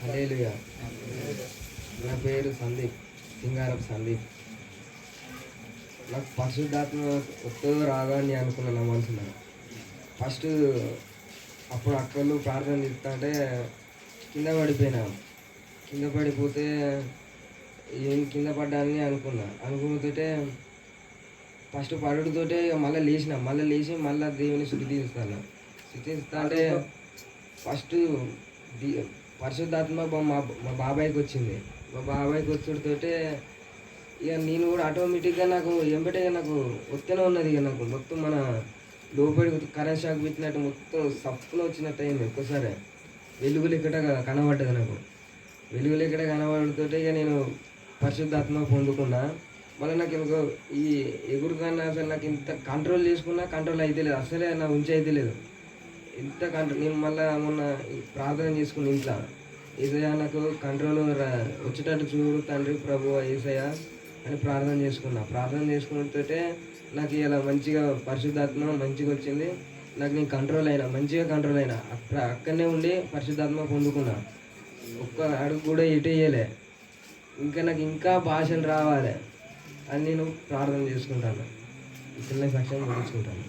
హల్లెలూయా. నా పేరు సందీప్, సింగారపు సందీప్. నాకు పరిశుద్ధాత్మ వస్తుందో రాదో అని అనుకున్నాను నా మనసులో. ఫస్ట్ అప్పుడు అక్కలు ప్రార్థన చేస్తా అంటే కింద పడిపోయినా. కింద పడిపోతే ఏం కింద పడ్డానని అనుకున్నతోటే ఫస్ట్ పడుడుతోటే మళ్ళీ లేచి మళ్ళీ దేవుని శుద్ధిస్తాను. అంటే ఫస్ట్ పరిశుద్ధాత్మ మా బాబాయ్కి వచ్చింది. మా బాబాయ్కి వచ్చుడితోటే ఇక నేను కూడా ఆటోమేటిక్గా నాకు ఎంబటేగా నాకు వస్తూనే ఉన్నది. ఇక నాకు మొత్తం మన లోపలి కరెంట్ షాక్ పెట్టినట్టు మొత్తం సప్పున వచ్చినట్టు అయింది. ఒక్కసారి వెలుగులు ఇక్కడ కనబడ్డది. నాకు వెలుగులు ఇక్కడ కనబడుతుంటే ఇక నేను పరిశుద్ధాత్మ పొందుకున్నా. మళ్ళీ నాకు ఇంకో ఈ ఎగురు కన్నా అసలు నాకు ఇంత కంట్రోల్ చేసుకున్నా కంట్రోల్ అయితే లేదు, అసలే నా ఉంచి అయితే లేదు. ఇంత కంట్రోల్ నేను మళ్ళీ మొన్న ప్రార్థన చేసుకుని ఇంట్లో ఏసయ్య నాకు కంట్రోల్ వచ్చేటట్టు చూడు తండ్రి ప్రభు ఏసయ్య అని ప్రార్థన చేసుకున్నా. ప్రార్థన చేసుకున్నతోటే నాకు ఇలా మంచిగా పరిశుద్ధాత్మ మంచిగా వచ్చింది. నాకు నేను మంచిగా కంట్రోల్ అయినా. అక్కడనే ఉండి పరిశుద్ధాత్మ పొందుకున్నా. ఒక్క అడుగు కూడా ఎటు వేయలే. నాకు ఇంకా భాషలు రావాలి అని నేను ప్రార్థన చేసుకుంటాను. చిన్న సాక్ష్యం ముగించుకుంటాను.